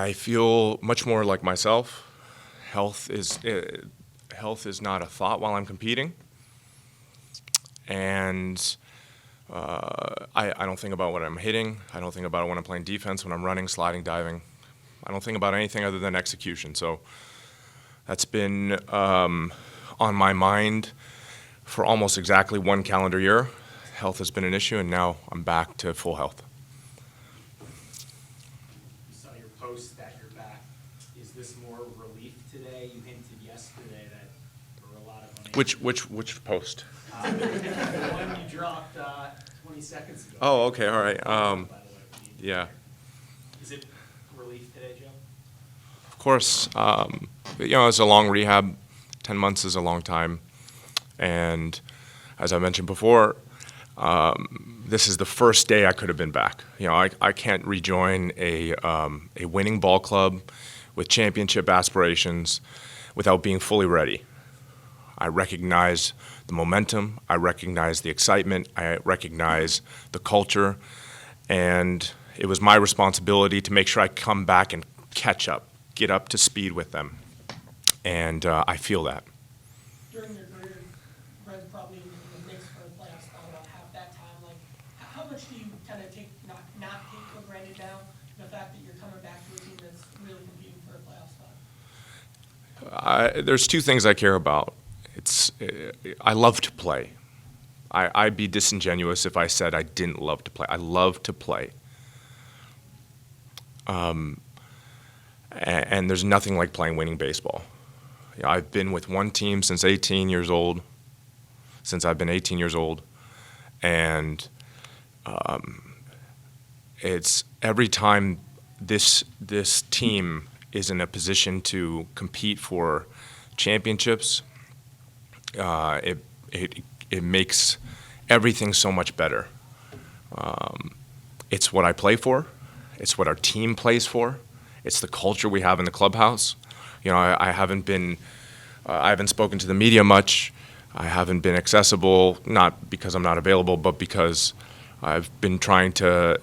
I feel much more like myself. Health is health is not a thought while I'm competing, and I don't think about what I'm hitting. I don't think about it when I'm playing defense, when I'm running, sliding, diving. I don't think about anything other than execution. So that's been on my mind for almost exactly 1 calendar year. Health has been an issue, and now I'm back to full health. You saw your post that you're back. Is this more relief today? You hinted yesterday that there were a lot of Which post? the one you dropped 20 seconds ago. Oh, okay, all right. By the way, Yeah. Is it relief today, Joe? Of course, it's a long rehab. 10 months is a long time. And as I mentioned before, this is the first day I could have been back. I can't rejoin a winning ball club with championship aspirations without being fully ready. I recognize the momentum, I recognize the excitement, I recognize the culture, and it was my responsibility to make sure I come back and catch up, get up to speed with them, and I feel that. During your career, Reds probably in the mix for the playoffs about half that time. Like, how much do you kind of not take for granted now, the fact that you're coming back to a team that's really competing for a playoff spot? There's 2 things I care about. I love to play. I'd be disingenuous if I said I didn't love to play. I love to play. And there's nothing like playing winning baseball. I've been with one team since 18 years old, since I've been 18 years old, and it's every time this team is in a position to compete for championships, it makes everything so much better. It's what I play for. It's what our team plays for. It's the culture we have in the clubhouse. I haven't spoken to the media much. I haven't been accessible, not because I'm not available, but because I've been trying to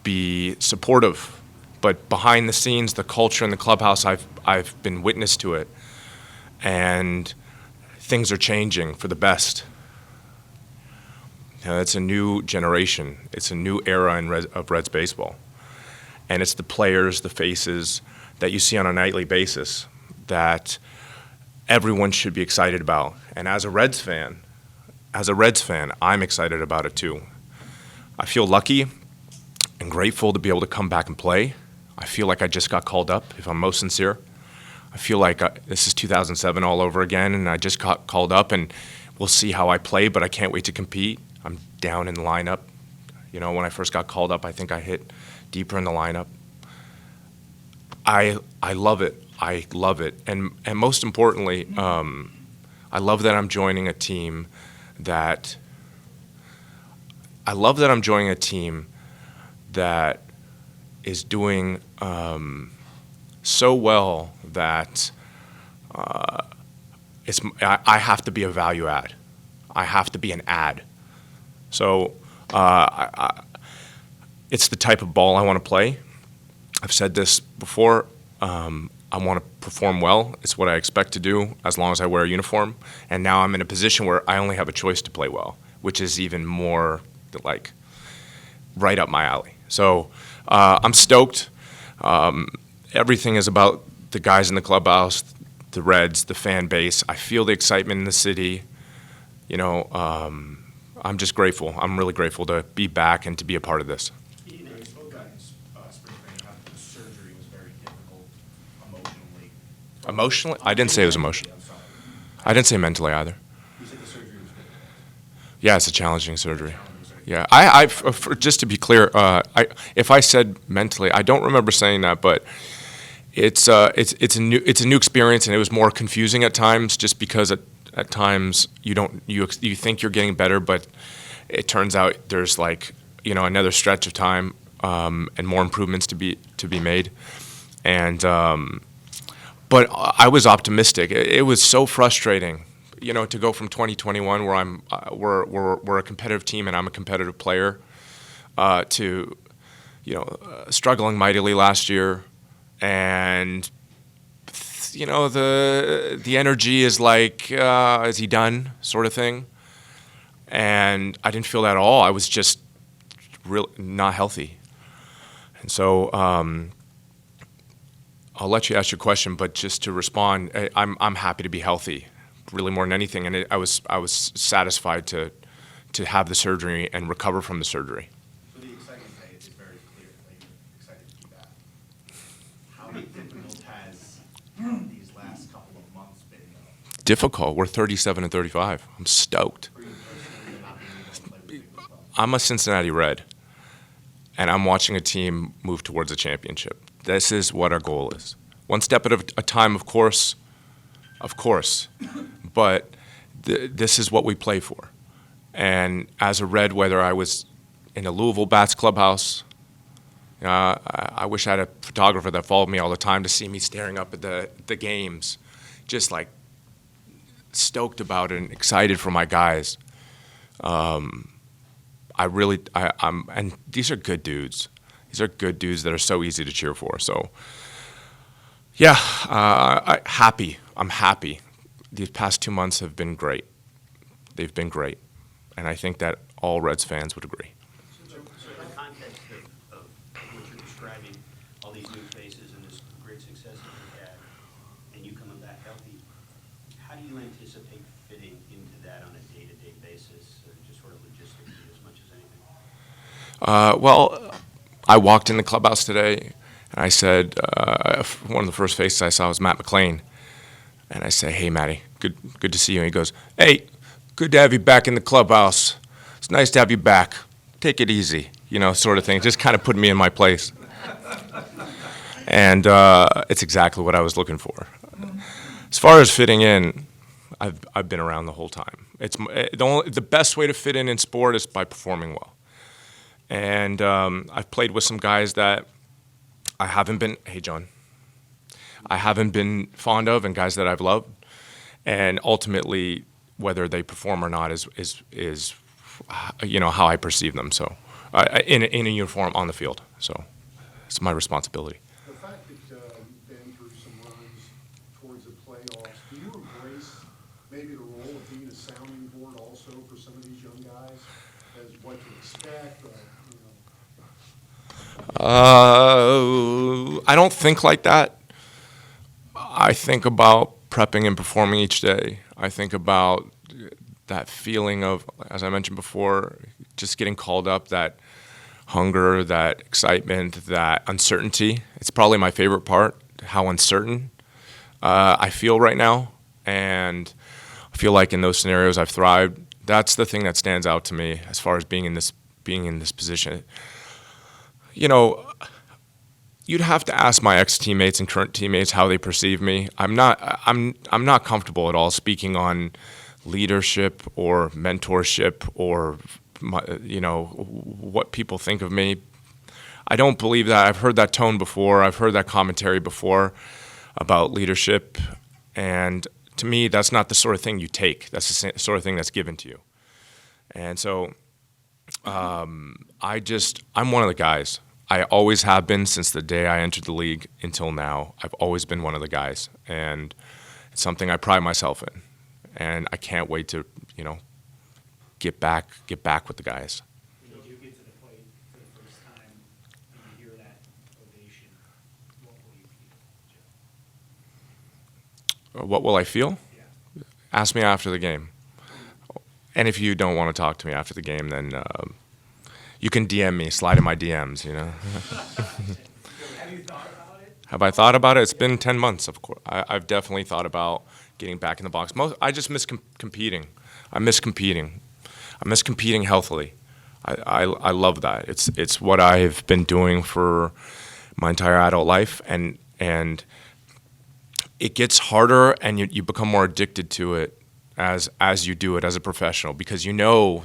be supportive. But behind the scenes, the culture in the clubhouse, I've been witness to it. And things are changing for the best. It's a new generation. It's a new era of Reds baseball. And it's the players, the faces that you see on a nightly basis that everyone should be excited about. And as a Reds fan, I'm excited about it too. I feel lucky and grateful to be able to come back and play. I feel like I just got called up, if I'm most sincere. I feel like this is 2007 all over again, and I just got called up, and we'll see how I play, but I can't wait to compete. I'm down in the lineup. When I first got called up, I think I hit deeper in the lineup. I love it. I love it. And most importantly, I love that I'm joining a team that is doing so well that I have to be a value add. I have to be an add. So it's the type of ball I want to play. I've said this before. I want to perform well. It's what I expect to do as long as I wear a uniform. And now I'm in a position where I only have a choice to play well, which is even more like right up my alley. So I'm stoked. Everything is about the guys in the clubhouse, the Reds, the fan base. I feel the excitement in the city. I'm just grateful. I'm really grateful to be back and to be a part of this. You spoke on spring training how the surgery was very difficult emotionally. Emotionally? I didn't say it was emotional. I didn't say mentally either. You said the surgery was difficult. Yeah, it's a challenging surgery. Yeah, just to be clear, if I said mentally, I don't remember saying that, but it's a new experience, and it was more confusing at times, just because at times you think you're getting better, but it turns out there's another stretch of time and more improvements to be made, and but I was optimistic. It was so frustrating. To go from 2021, where we're a competitive team and I'm a competitive player, to struggling mightily last year, and the energy is like, is he done, sort of thing. And I didn't feel that at all. I was just real not healthy. And so I'll let you ask your question, but just to respond, I'm happy to be healthy, really more than anything. And I was satisfied to have the surgery and recover from the surgery. So the excitement today is very clear that you're excited to be back. How difficult has these last couple of months been? Difficult. We're 37 and 35. I'm stoked. For you personally, not being able to play with you as well? I'm a Cincinnati Red, and I'm watching a team move towards a championship. This is what our goal is. One step at a time, of course, but this is what we play for. And as a Red, whether I was in a Louisville Bats clubhouse, I wish I had a photographer that followed me all the time to see me staring up at the games, just like stoked about it and excited for my guys. I'm, and these are good dudes. These are good dudes that are so easy to cheer for. So, yeah, happy. I'm happy. These past 2 months have been great. They've been great. And I think that all Reds fans would agree. So in the context of what you're describing, all these new faces and this great success that you've had, and you coming back healthy, how do you anticipate fitting into that on a day-to-day basis, just sort of logistically as much as anything? Well, I walked in the clubhouse today, and I said, one of the first faces I saw was Matt McClain. And I say, hey, Matty, good to see you. And he goes, hey, good to have you back in the clubhouse. It's nice to have you back. Take it easy, sort of thing. Just kind of put me in my place. And it's exactly what I was looking for. As far as fitting in, I've been around the whole time. The best way to fit in sport is by performing well. And I've played with some guys that I haven't been fond of, and guys that I've loved. And ultimately, whether they perform or not is how I perceive them. So, in a uniform on the field. So, it's my responsibility. The fact that you've been through some runs towards the playoffs, do you embrace maybe the role of being a sounding board also for some of these young guys as what to expect? I don't think like that. I think about prepping and performing each day. I think about that feeling of, as I mentioned before, just getting called up, that hunger, that excitement, that uncertainty. It's probably my favorite part, how uncertain I feel right now. And I feel like in those scenarios I've thrived. That's the thing that stands out to me as far as being in this position. You'd have to ask my ex-teammates and current teammates how they perceive me. I'm not comfortable at all speaking on leadership or mentorship or what people think of me. I don't believe that. I've heard that tone before. I've heard that commentary before about leadership, and to me, that's not the sort of thing you take. That's the sort of thing that's given to you. And so, I'm one of the guys. I always have been since the day I entered the league until now. I've always been one of the guys, and it's something I pride myself in. And I can't wait to, get back with the guys. When you do get to the plate for the first time and you hear that ovation, what will you feel, Joe? What will I feel? Yeah. Ask me after the game. And if you don't want to talk to me after the game, then you can DM me, slide in my DMs, Have you thought about it? Have I thought about it? It's been 10 months, of course. I've definitely thought about getting back in the box. I just miss competing. I miss competing healthily. I love that. It's what I've been doing for my entire adult life, and it gets harder, and you become more addicted to it as you do it as a professional, because you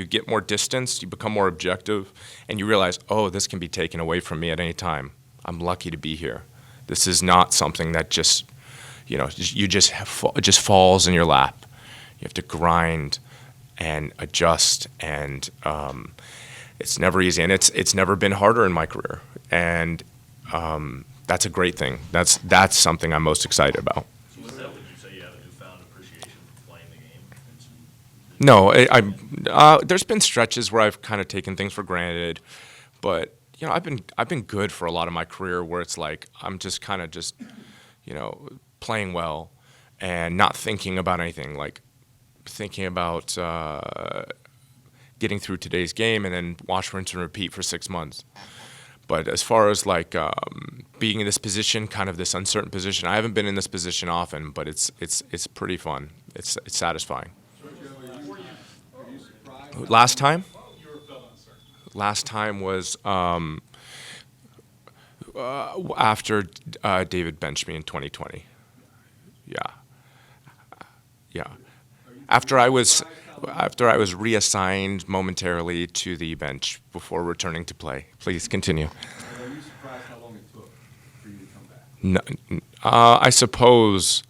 get more distance, you become more objective, and you realize, oh, this can be taken away from me at any time. I'm lucky to be here. This is not something that just falls in your lap. You have to grind and adjust, and it's never easy, and it's never been harder in my career. And that's a great thing. That's something I'm most excited about. So with that, would you say you have a newfound appreciation for playing the game? And some, No, there's been stretches where I've kind of taken things for granted, but you know, I've been good for a lot of my career where it's like I'm just kind of just, you know, playing well and not thinking about anything, like thinking about getting through today's game and then watch, rinse, and repeat for 6 months. But as far as like being in this position, kind of this uncertain position, I haven't been in this position often, but it's pretty fun. It's satisfying. Last time? Last time was after David benched me in 2020. Yeah, yeah. After I was reassigned momentarily to the bench before returning to play. Please continue. Are you surprised how long it took for you to come back? No, I suppose,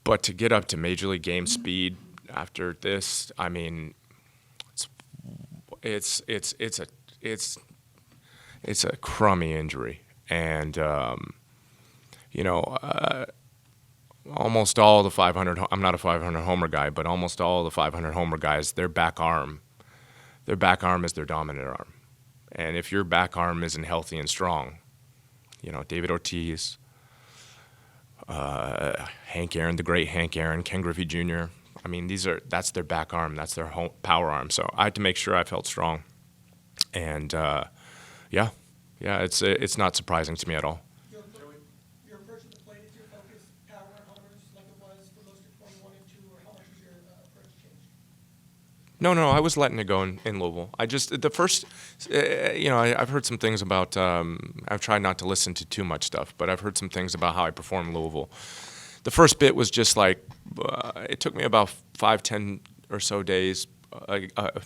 but to get up to major league game speed after this, I mean, it's a crummy injury, and you know. Almost all the 500, I'm not a 500 homer guy, but almost all the 500 homer guys, their back arm is their dominant arm. And if your back arm isn't healthy and strong, you know, David Ortiz, Hank Aaron, the great Hank Aaron, Ken Griffey Jr., I mean, that's their back arm, that's their power arm. So I had to make sure I felt strong. And yeah, it's not surprising to me at all. Your approach to the plate, is your focus power and homers like it was for most of 21 and 2, or how much has your approach changed? No, I was letting it go in Louisville. I just, the first, you know, I've heard some things about, I've tried not to listen to too much stuff, but I've heard some things about how I perform in Louisville. The first bit was just like, it took me about 5-10 or so days,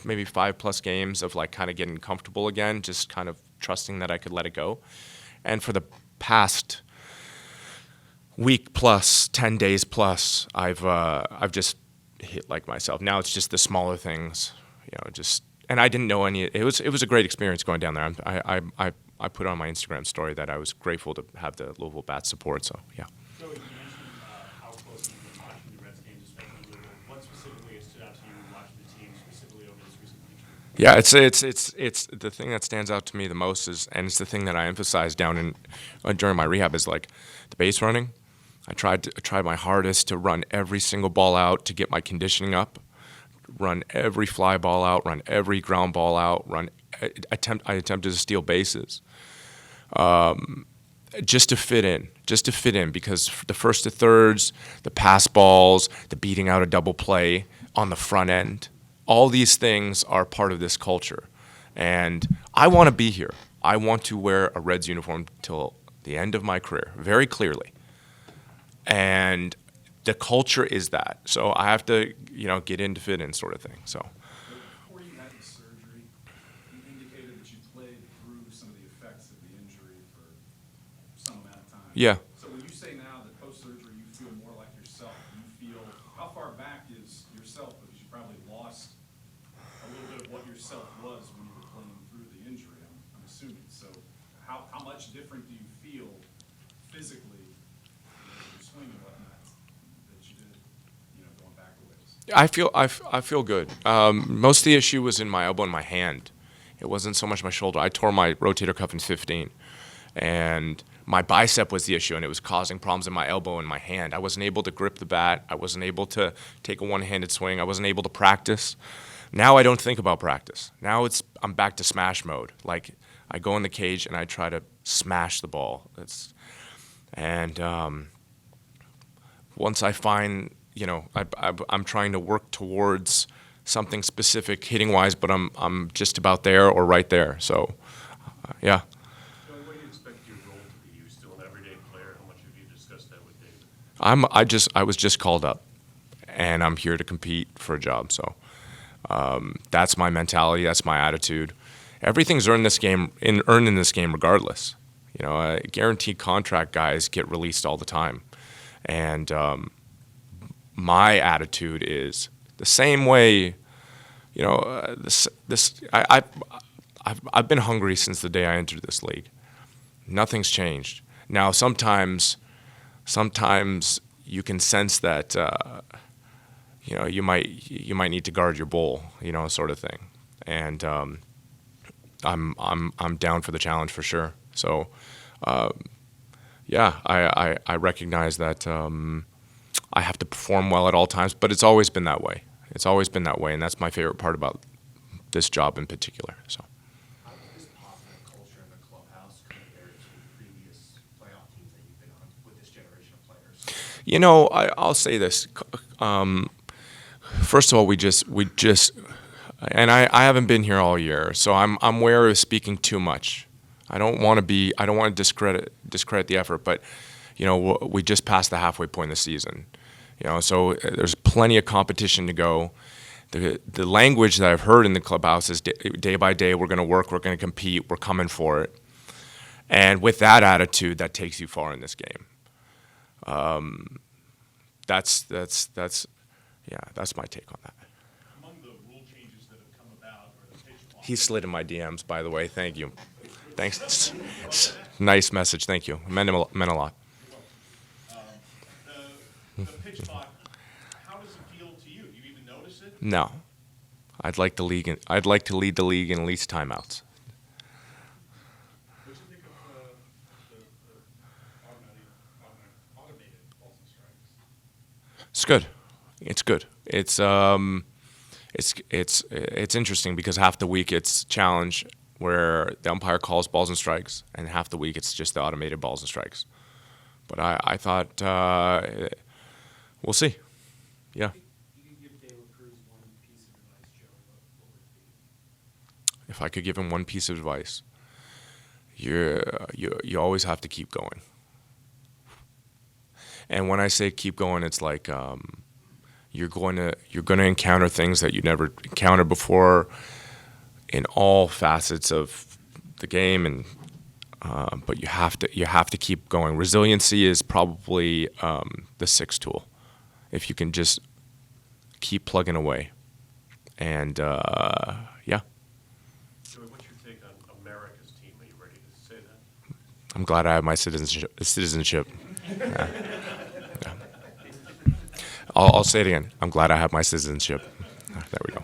maybe 5+ games of like kind of getting comfortable again, just kind of trusting that I could let it go. And for the past week plus, 10 days plus, I've just hit like myself. Now it's just the smaller things, you know, just, and I didn't know any, it was a great experience going down there. I put on my Instagram story that I was grateful to have the Louisville Bats support, so yeah. Joey, you mentioned how close you've been watching the Reds games, especially in Louisville. What specifically has stood out to you watching the team, specifically over this recent injury? Yeah, it's the thing that stands out to me the most is, and it's the thing that I emphasized down in during my rehab, is like the base running. I tried my hardest to run every single ball out to get my conditioning up, run every fly ball out, run every ground ball out, I attempted to steal bases, just to fit in, because the first to thirds, the pass balls, the beating out a double play on the front end, all these things are part of this culture, and I want to be here. I want to wear a Reds uniform till the end of my career, very clearly. And the culture is that. So I have to, you know, get in to fit in, sort of thing. So. Before you had the surgery, you indicated that you played through some of the effects of the injury for some amount of time. Yeah. So when you say now that post-surgery you feel more like yourself, you feel, how far back is yourself? Because you probably lost a little bit of what yourself was when you were playing through the injury, I'm assuming. So how much different do you feel physically, your swing and whatnot, that you did, you know, going back a ways? I feel good. Most of the issue was in my elbow and my hand. It wasn't so much my shoulder. I tore my rotator cuff in 15, and my bicep was the issue, and it was causing problems in my elbow and my hand. I wasn't able to grip the bat. I wasn't able to take a one-handed swing. I wasn't able to practice. Now I don't think about practice. Now I'm back to smash mode. Like, I go in the cage and I try to smash the ball. Once I find, you know, I'm trying to work towards something specific hitting-wise, but I'm just about there or right there. So, yeah. Joey, what do you expect your role to be? You still an everyday player? How much have you discussed that with David? I was just called up, and I'm here to compete for a job. So, that's my mentality. That's my attitude. Everything's earned in this game regardless. You know, guaranteed contract guys get released all the time. And my attitude is the same way, you know, I've been hungry since the day I entered this league. Nothing's changed. Now, sometimes you can sense that you might need to guard your bull, sort of thing. And I'm down for the challenge for sure. So, yeah, I recognize that I have to perform well at all times, but it's always been that way. It's always been that way, and that's my favorite part about this job in particular. So. How does this positive culture in the clubhouse compare to previous playoff teams that you've been on with this generation of players? I'll say this. First of all, we just, and I haven't been here all year, so I'm wary of speaking too much. I don't want to discredit the effort, but we just passed the halfway point in the season. So there's plenty of competition to go. The language that I've heard in the clubhouse is day by day, we're going to work, we're going to compete, we're coming for it. And with that attitude, that takes you far in this game. That's my take on that. Among the rule changes that have come about are the pitch clock. He slid in my DMs, by the way. Thank you. Thanks. Nice message. Thank you. Meant a lot. The pitch clock, how does it feel to you? Do you even notice it? No. I'd like to lead the league in least timeouts. What do you think of the automated balls and strikes? It's good. It's good. It's interesting because half the week it's challenge where the umpire calls balls and strikes, and half the week it's just the automated balls and strikes. But I thought we'll see. Yeah. You can give De La Cruz one piece of advice, Joe, what would it be? If I could give him one piece of advice, you always have to keep going. And when I say keep going, it's like you're going to encounter things that you never encountered before in all facets of the game, and but you have to keep going. Resiliency is probably the sixth tool. If you can just keep plugging away, and yeah. Joey, what's your take on America's team? Are you ready to say that? I'm glad I have my citizenship. Yeah. Yeah. I'll say it again. I'm glad I have my citizenship. There we go.